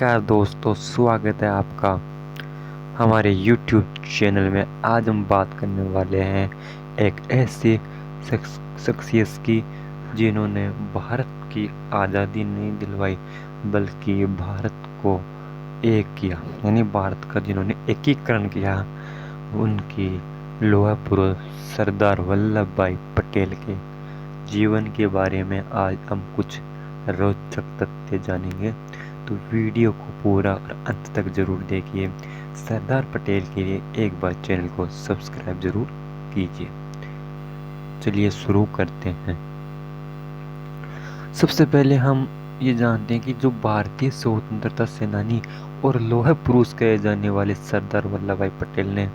नमस्कार दोस्तों, स्वागत है आपका हमारे YouTube चैनल में। आज हम बात करने वाले हैं एक ऐसी शख्सियत की जिन्होंने भारत की आज़ादी नहीं दिलवाई बल्कि भारत को एक किया, यानी भारत का जिन्होंने एकीकरण किया। उनकी लौह पुरुष सरदार वल्लभ भाई पटेल के जीवन के बारे में आज हम कुछ रोचक तथ्य जानेंगे, तो वीडियो को पूरा और अंत तक जरूर देखिए। सरदार पटेल के लिए एक बार चैनल को सब्सक्राइब जरूर कीजिए। चलिए शुरू करते हैं। सबसे पहले हम ये जानते हैं कि जो भारतीय स्वतंत्रता सेनानी और लौह पुरुष कहे जाने वाले सरदार वल्लभ भाई पटेल ने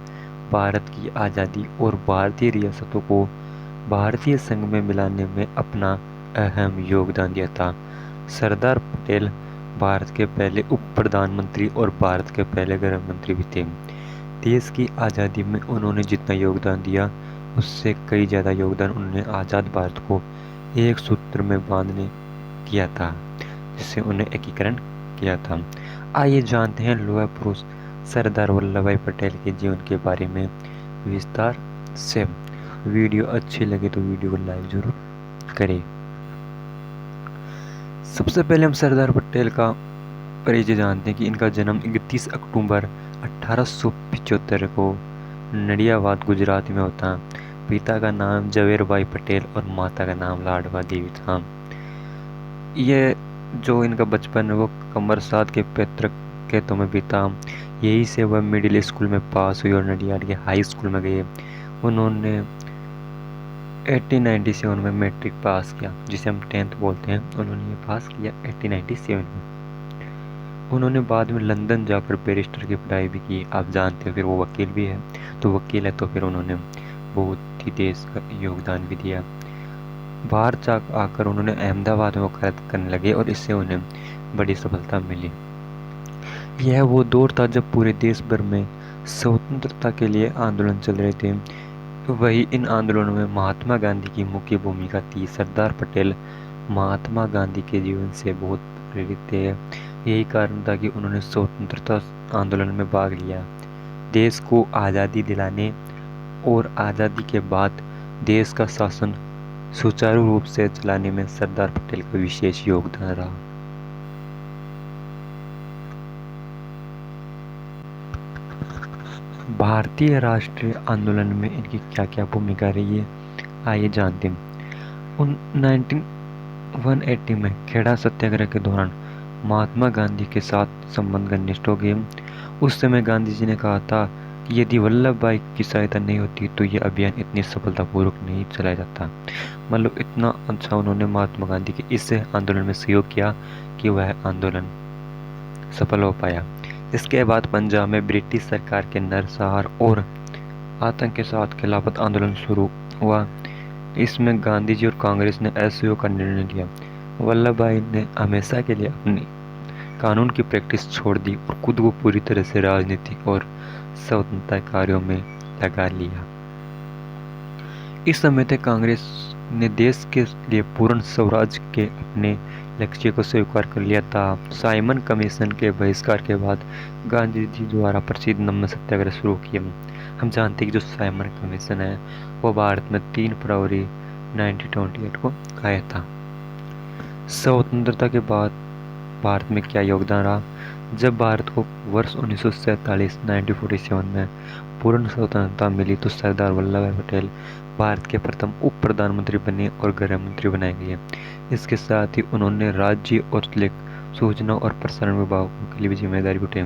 भारत की आज़ादी और भारतीय रियासतों को भारतीय संघ में मिलाने में अपना अहम योगदान दिया था। सरदार पटेल भारत के पहले उप प्रधानमंत्री और भारत के पहले गृह मंत्री भी थे। देश की आज़ादी में उन्होंने जितना योगदान दिया उससे कई ज़्यादा योगदान उन्होंने आज़ाद भारत को एक सूत्र में बांधने किया था, जिससे उन्हें एकीकरण किया था। आइए जानते हैं लौह पुरुष सरदार वल्लभ भाई पटेल के जीवन के बारे में विस्तार से। वीडियो अच्छी लगे तो वीडियो को लाइक जरूर करें। सबसे पहले हम सरदार पटेल का परिचय जानते हैं कि इनका जन्म 31 अक्टूबर 1875 को नडियाबाद गुजरात में होता। पिता का नाम जवेर भाई पटेल और माता का नाम लाडवा देवी था। ये जो इनका बचपन है वो कमरसाद के पैतृक खेतों में बीता। यही से वह मिडिल स्कूल में पास हुई और नडियाद के हाई स्कूल में गए। उन्होंने 1897 में मैट्रिक पास किया, जिसे हम 10th बोलते हैं। उन्होंने ये पास किया 1897 में। उन्होंने बाद में लंदन जाकर बैरिस्टर की पढ़ाई भी की। आप जानते हो फिर वो वकील भी है, तो वकील है तो फिर उन्होंने बहुत ही देश का योगदान भी दिया। बाहर जा आकर उन्होंने अहमदाबाद में वकालत करने लगे और इससे उन्हें बड़ी सफलता मिली। यह वो दौर था जब पूरे देश भर में स्वतंत्रता के लिए आंदोलन चल रहे थे। वही इन आंदोलनों में महात्मा गांधी की मुख्य भूमिका थी। सरदार पटेल महात्मा गांधी के जीवन से बहुत प्रेरित थे। यही कारण था कि उन्होंने स्वतंत्रता आंदोलन में भाग लिया। देश को आज़ादी दिलाने और आज़ादी के बाद देश का शासन सुचारू रूप से चलाने में सरदार पटेल का विशेष योगदान रहा। भारतीय राष्ट्रीय आंदोलन में इनकी क्या क्या भूमिका रही है, आइए जानते हैं। 1980 में खेड़ा सत्याग्रह के दौरान महात्मा गांधी के साथ संबंध घनिष्ठ हो गए। उस समय गांधी जी ने कहा था कि यदि वल्लभ भाई की सहायता नहीं होती तो यह अभियान इतनी सफलतापूर्वक नहीं चलाया जाता। मतलब इतना अच्छा उन्होंने महात्मा गांधी के इस आंदोलन में सहयोग किया कि वह आंदोलन सफल हो पाया। इसके बाद पंजाब में ब्रिटिश सरकार के नरसंहार और आतंक के साथ खिलाफत आंदोलन शुरू हुआ। इसमें गांधी जी और कांग्रेस ने असहयोग का निर्णय लिया। वल्लभ भाई ने हमेशा के लिए अपनी कानून की प्रैक्टिस छोड़ दी और खुद को पूरी तरह से राजनीति और स्वतंत्रता कार्यों में लगा लिया। इस समय तक कांग्रेस ने देश के लिए पूर्ण स्वराज के अपने लक्ष्य को स्वीकार कर लिया था। साइमन कमीशन के बहिष्कार के बाद गांधी जी द्वारा प्रसिद्ध नमक सत्याग्रह शुरू किया। हम जानते हैं कि जो साइमन कमीशन है वो भारत में 3 फरवरी 1928 को आया था। स्वतंत्रता के बाद भारत में क्या योगदान रहा? जब भारत को वर्ष 1947 में पूर्ण स्वतंत्रता मिली तो सरदार वल्लभ भाई पटेल भारत के प्रथम उप प्रधानमंत्री बने और गृह मंत्री बनाए गए। इसके साथ ही उन्होंने राज्य और सूचना और प्रसारण विभागों के लिए भी जिम्मेदारी उठाई।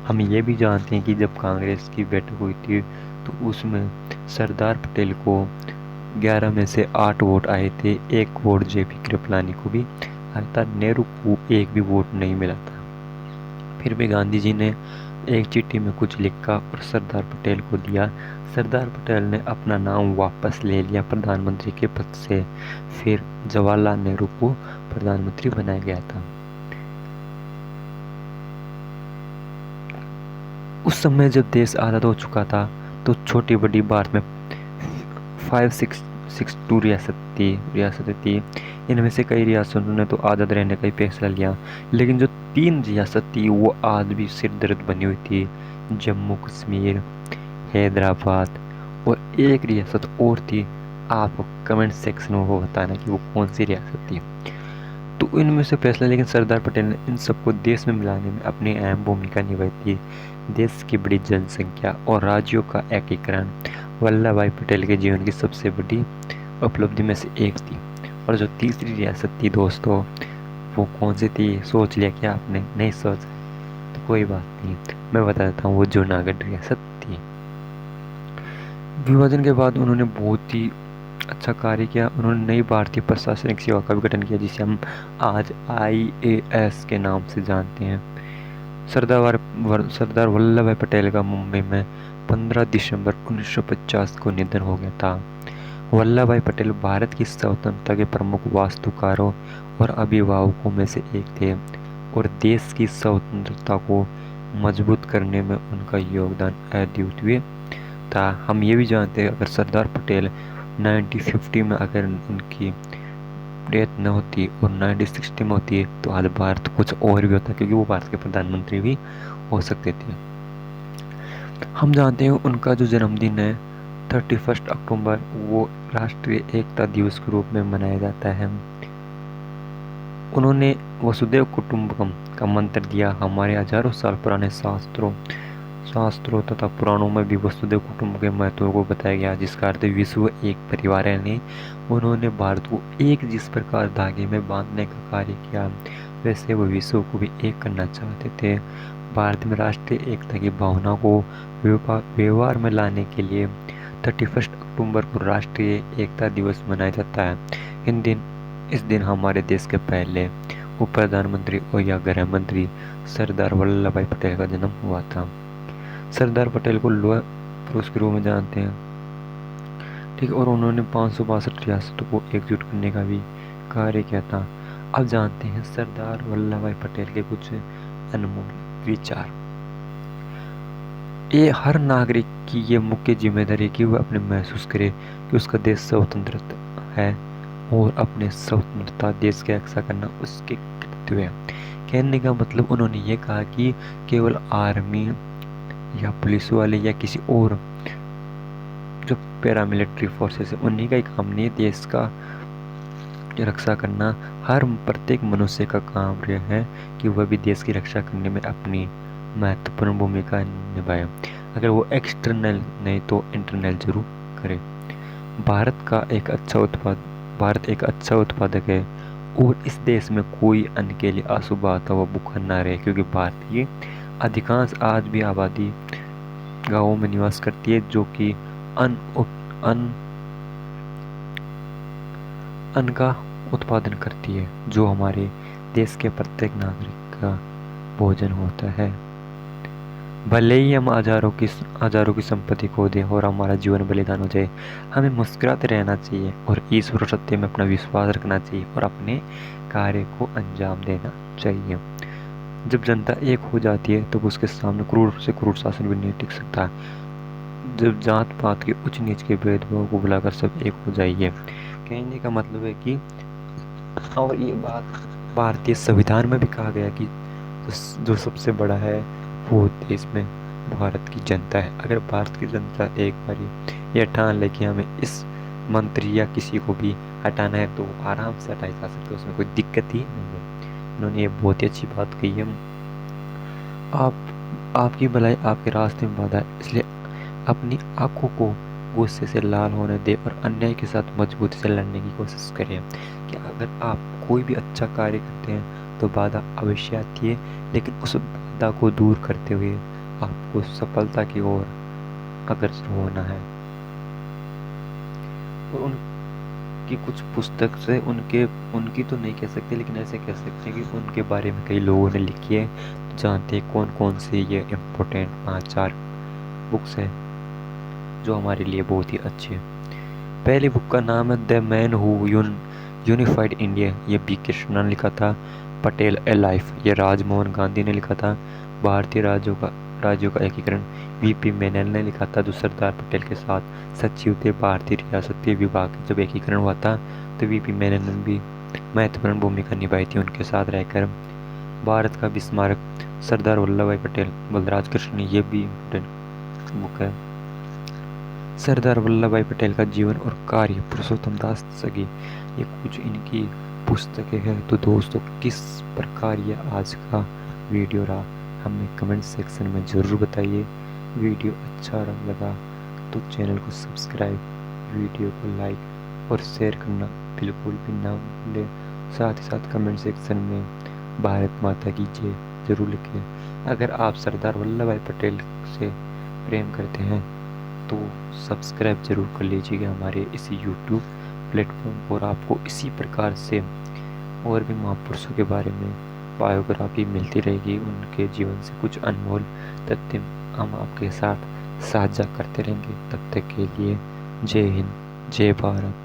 हम ये भी जानते हैं कि जब कांग्रेस की बैठक हुई थी तो उसमें सरदार पटेल को 11 में से 8 वोट आए थे। 1 वोट जेपी कृपलानी को भी आया था। नेहरू को एक भी वोट नहीं मिला था। फिर भी गांधी जी ने एक चिट्ठी में कुछ लिखा और सरदार पटेल को दिया। सरदार पटेल ने अपना नाम वापस ले लिया प्रधानमंत्री के पद से। फिर जवाहरलाल नेहरू को प्रधानमंत्री बनाया गया था। उस समय जब देश आज़ाद हो चुका था तो छोटी बड़ी भारत में 562 रियासतें थी। इनमें से कई रियासतों ने तो आज़ाद रहने का ही फैसला लिया, लेकिन जो 3 रियासत थी वो आज भी सिर दर्द बनी हुई थी। जम्मू कश्मीर, हैदराबाद और एक रियासत और थी। आप कमेंट सेक्शन में वो बताना कि वो कौन सी रियासत थी। तो इनमें से फैसला लेकिन सरदार पटेल ने इन सबको देश में मिलाने में अपनी अहम भूमिका निभाई थी। देश की बड़ी जनसंख्या और राज्यों का एकीकरण वल्लभ भाई पटेल के जीवन की सबसे बड़ी उपलब्धि में से एक थी। और जो तीसरी रियासत थी दोस्तों, वो कौन सी थी? सोच लिया क्या आपने? नहीं सोचा? तो कोई बात नहीं, मैं बता देता हूँ, वो जूनागढ़ रियासत थी। विभाजन के बाद उन्होंने बहुत ही अच्छा कार्य किया। उन्होंने नई भारतीय प्रशासनिक सेवा का भी गठन किया, जिसे हम आज IAS के नाम से जानते हैं। सरदार वल्लभ भाई पटेल का मुंबई में 15 दिसंबर 1950 को निधन हो गया था। वल्लभ भाई पटेल भारत की स्वतंत्रता के प्रमुख वास्तुकारों और अभिभावकों में से एक थे और देश की स्वतंत्रता को मजबूत करने में उनका योगदान अद्वितीय था। हम ये भी जानते हैं, अगर सरदार पटेल 1950 में अगर उनकी डेथ न होती और 1960 में होती तो आज भारत कुछ और भी होता, क्योंकि वो भारत के प्रधानमंत्री भी हो सकते थे। हम जानते हैं उनका जो जन्मदिन है 31 अक्टूबर, वो राष्ट्रीय एकता दिवस के रूप में मनाया जाता है। उन्होंने वसुधैव कुटुंबकम का मंत्र दिया। हमारे हजारों साल पुराने शास्त्रों तथा पुराणों में भी वसुधैव कुटुंब के महत्व को बताया गया, जिसका अर्थ विश्व एक परिवार है। नहीं, उन्होंने भारत को एक जिस प्रकार धागे में बांधने का कार्य किया, वैसे वो विश्व को भी एक करना चाहते थे। भारत में राष्ट्रीय एकता की भावना को व्यवहार में लाने के लिए 31 अक्टूबर को राष्ट्रीय एकता दिवस मनाया जाता है। इस दिन हमारे देश के पहले उप प्रधानमंत्री और या गृह मंत्री सरदार वल्लभ भाई पटेल का जन्म हुआ था। सरदार पटेल को लोह पुरुष के रूप में जानते हैं, ठीक है, और उन्होंने 562 रियासतों को एकजुट करने का भी कार्य किया था। अब जानते हैं सरदार वल्लभ भाई पटेल के कुछ अनमोल विचार। ये हर नागरिक की ये मुख्य जिम्मेदारी है कि वह अपने महसूस करे कि उसका देश स्वतंत्र है और अपने स्वतंत्रता देश की रक्षा करना उसके कर्तव्य है। कहने का मतलब उन्होंने ये कहा कि केवल आर्मी या पुलिस वाले या किसी और जो पैरामिलिट्री फोर्सेस है उन्हीं का ही काम नहीं है देश का रक्षा करना। हर प्रत्येक मनुष्य का काम यह है कि वह भी देश की रक्षा करने में अपनी महत्वपूर्ण भूमिका निभाए। अगर वो एक्सटर्नल नहीं तो इंटरनल जरूर करे। भारत एक अच्छा उत्पादक है और इस देश में कोई अन्न के लिए अशुभ आता हुआ भूखा न रहे, क्योंकि भारतीय अधिकांश आज भी आबादी गांवों में निवास करती है, जो कि अन्न का उत्पादन करती है, जो हमारे देश के प्रत्येक नागरिक का भोजन होता है। भले ही हम हजारों की संपत्ति खो दें और हमारा जीवन बलिदान हो जाए, हमें मुस्कुराते रहना चाहिए और ईश्वर और सत्य में अपना विश्वास रखना चाहिए और अपने कार्य को अंजाम देना चाहिए। जब जनता एक हो जाती है तो उसके सामने क्रूर से क्रूर शासन भी नहीं टिक सकता। जब जात पात के उच्च नीच के भेदभाव को बुलाकर सब एक हो जाइए। कहने का मतलब है कि, और ये बात भारतीय संविधान में भी कहा गया कि जो सबसे बड़ा है वो देश में भारत की जनता है। अगर भारत की जनता एक बार ये ठान ले कि हमें इस मंत्री या किसी को भी हटाना है तो आराम से हटाई जा सकते, उसमें कोई दिक्कत ही नहीं है। उन्होंने ये बहुत ही अच्छी बात कही है। आपकी भलाई आपके रास्ते में बाधा है, इसलिए अपनी आंखों को गुस्से से लाल होने दे और अन्याय के साथ मजबूती से लड़ने की कोशिश करें। कि अगर आप कोई भी अच्छा कार्य करते हैं तो बाधा अवश्य आती है, लेकिन उस बाधा को दूर करते हुए आपको सफलता की ओर अग्रसर होना है। और उनकी कुछ पुस्तक से उनकी तो नहीं कह सकते, लेकिन ऐसे कह सकते हैं कि उनके बारे में कई लोगों ने लिखी है। जानते हैं कौन कौन से ये इम्पोर्टेंट 5-4 बुक्स हैं जो हमारे लिए बहुत ही अच्छी है। पहली बुक का नाम है the man who unified India, ये बी कृष्णा ने लिखा था। पटेल ए लाइफ, ये राजमोहन गांधी ने लिखा था। भारतीय राज्यों का एकीकरण वीपी मेनन ने लिखा था, जो सरदार पटेल के साथ सचिव थे। भारतीय रियासती विभाग जब एकीकरण हुआ था तो वीपी मेनन ने भी महत्वपूर्ण भूमिका निभाई थी उनके साथ रहकर। भारत का भी स्मारक सरदार वल्लभ भाई पटेल, बलराज कृष्ण, ये भी इम्पोर्टेंट बुक है। सरदार वल्लभ भाई पटेल का जीवन और कार्य, पुरुषोत्तम दास सगी, ये कुछ इनकी पुस्तकें हैं। तो दोस्तों, किस प्रकार ये आज का वीडियो रहा, हमें कमेंट सेक्शन में ज़रूर बताइए। वीडियो अच्छा लगा तो चैनल को सब्सक्राइब, वीडियो को लाइक और शेयर करना बिल्कुल भी ना भूलें। साथ ही साथ कमेंट सेक्शन में भारत माता की जय जरूर लिखें। अगर आप सरदार वल्लभ भाई पटेल से प्रेम करते हैं तो सब्सक्राइब जरूर कर लीजिएगा हमारे इसी यूट्यूब प्लेटफॉर्म, और आपको इसी प्रकार से और भी महापुरुषों के बारे में बायोग्राफी मिलती रहेगी। उनके जीवन से कुछ अनमोल तथ्य हम आपके साथ साझा करते रहेंगे। तब तक के लिए जय हिंद, जय भारत।